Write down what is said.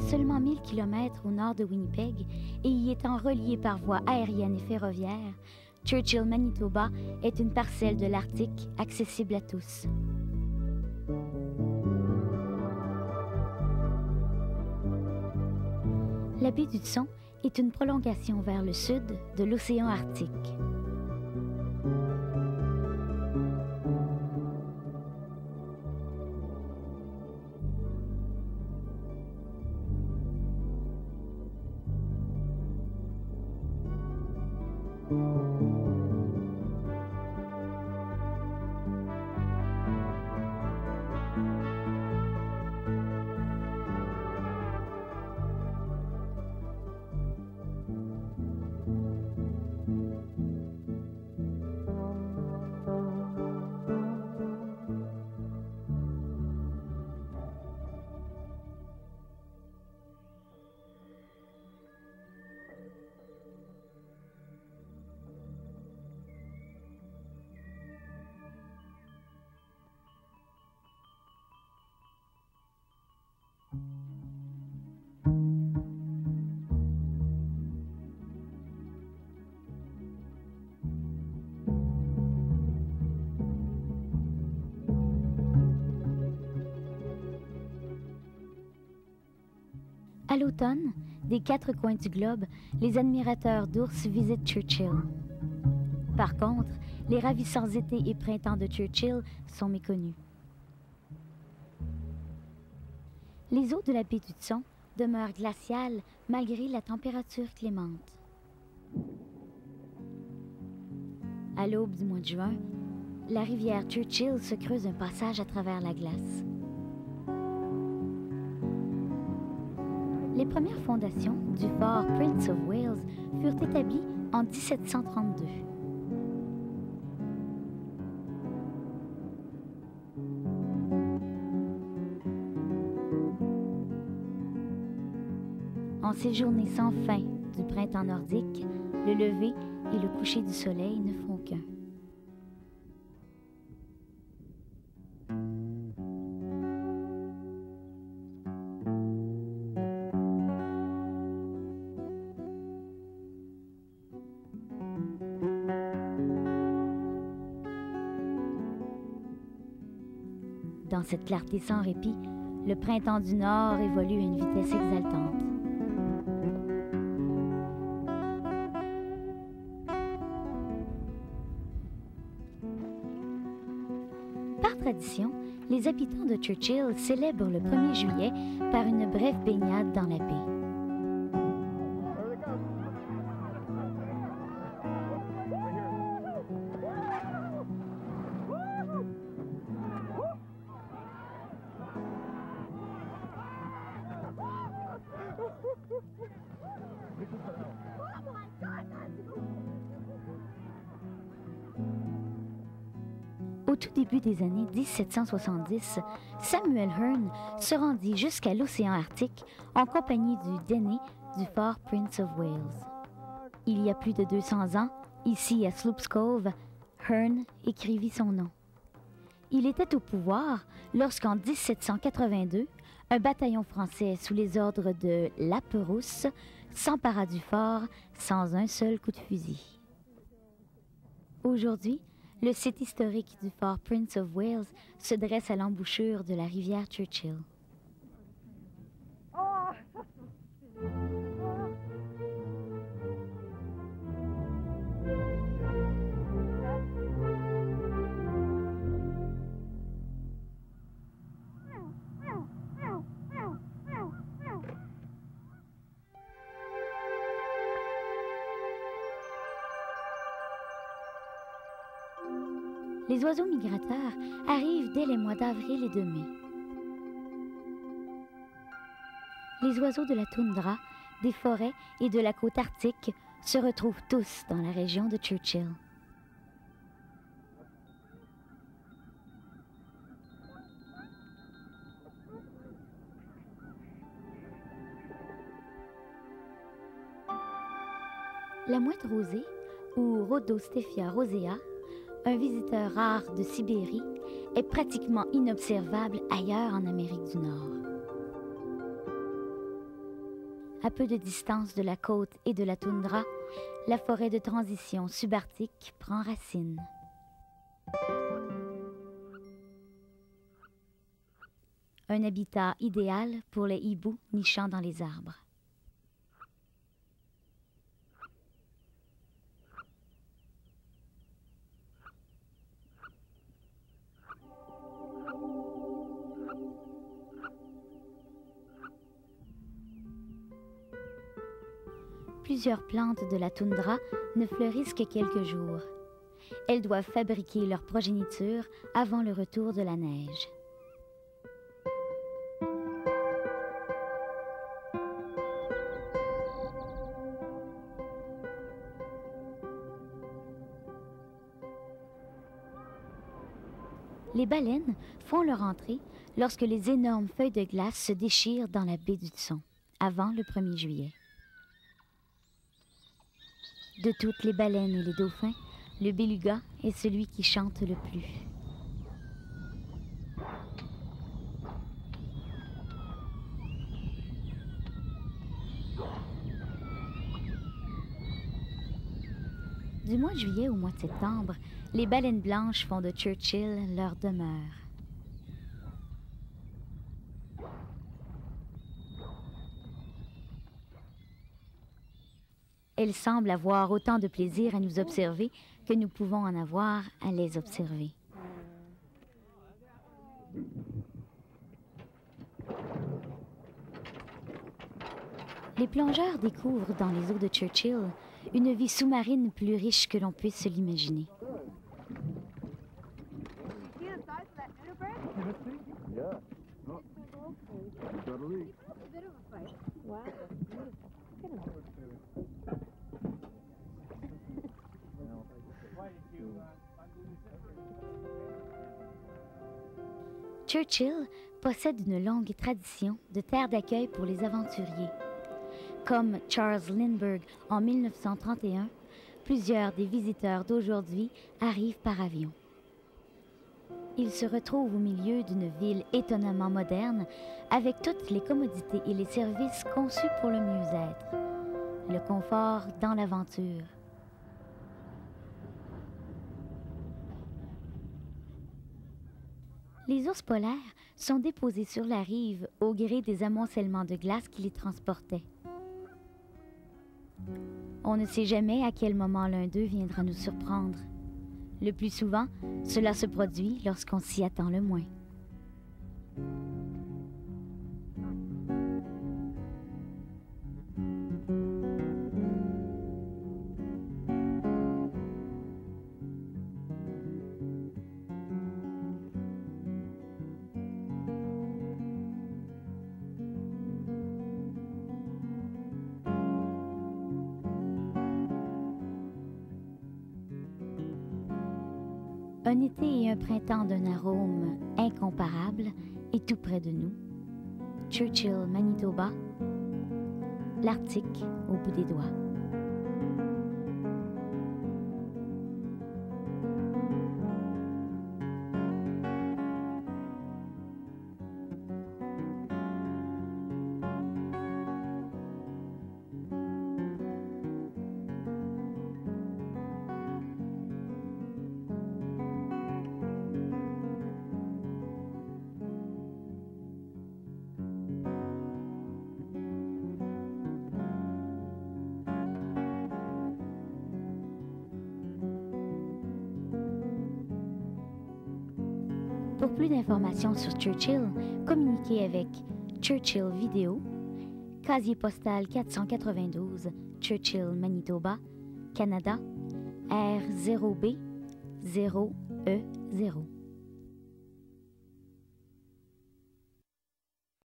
seulement 1000 km au nord de Winnipeg et y étant relié par voie aérienne et ferroviaire, Churchill, Manitoba est une parcelle de l'Arctique accessible à tous. La baie d'Hudson est une prolongation vers le sud de l'océan Arctique. À l'automne, des quatre coins du globe, les admirateurs d'ours visitent Churchill. Par contre, les ravissants étés et printemps de Churchill sont méconnus. Les eaux de la baie d'Hudson demeurent glaciales malgré la température clémente. À l'aube du mois de juin, la rivière Churchill se creuse un passage à travers la glace. Les premières fondations du fort Prince of Wales furent établies en 1732. En ces journées sans fin du printemps nordique, le lever et le coucher du soleil ne font qu'un. Dans cette clarté sans répit, le printemps du Nord évolue à une vitesse exaltante. Par tradition, les habitants de Churchill célèbrent le 1er juillet par une brève baignade dans la baie. Au tout début des années 1770, Samuel Hearne se rendit jusqu'à l'océan Arctique en compagnie du Déné du fort Prince of Wales. Il y a plus de 200 ans, ici à Sloops Cove, Hearne écrivit son nom. Il était au pouvoir lorsqu'en 1782, un bataillon français sous les ordres de Lapérouse s'empara du fort sans un seul coup de fusil. Aujourd'hui, le site historique du fort Prince of Wales se dresse à l'embouchure de la rivière Churchill. Les oiseaux migrateurs arrivent dès les mois d'avril et de mai. Les oiseaux de la toundra, des forêts et de la côte arctique se retrouvent tous dans la région de Churchill. La mouette rosée, ou Rhodostephia rosea, un visiteur rare de Sibérie, est pratiquement inobservable ailleurs en Amérique du Nord. à peu de distance de la côte et de la toundra, la forêt de transition subarctique prend racine. Un habitat idéal pour les hiboux nichant dans les arbres. Plusieurs plantes de la toundra ne fleurissent que quelques jours. Elles doivent fabriquer leur progéniture avant le retour de la neige. Les baleines font leur entrée lorsque les énormes feuilles de glace se déchirent dans la baie du Son, avant le 1er juillet. De toutes les baleines et les dauphins, le beluga est celui qui chante le plus. Du mois de juillet au mois de septembre, les baleines blanches font de Churchill leur demeure. Elles semblent avoir autant de plaisir à nous observer que nous pouvons en avoir à les observer. Les plongeurs découvrent dans les eaux de Churchill une vie sous-marine plus riche que l'on puisse se l'imaginer. Churchill possède une longue tradition de terre d'accueil pour les aventuriers. Comme Charles Lindbergh en 1931, plusieurs des visiteurs d'aujourd'hui arrivent par avion. Ils se retrouvent au milieu d'une ville étonnamment moderne, avec toutes les commodités et les services conçus pour le mieux-être. Le confort dans l'aventure. Les ours polaires sont déposés sur la rive au gré des amoncellements de glace qui les transportaient. On ne sait jamais à quel moment l'un d'eux viendra nous surprendre. Le plus souvent, cela se produit lorsqu'on s'y attend le moins. Un été et un printemps d'un arôme incomparable est tout près de nous. Churchill, Manitoba, l'Arctique au bout des doigts. Pour plus d'informations sur Churchill, communiquez avec Churchill Vidéo, casier postal 492, Churchill, Manitoba, Canada, R0B 0E0.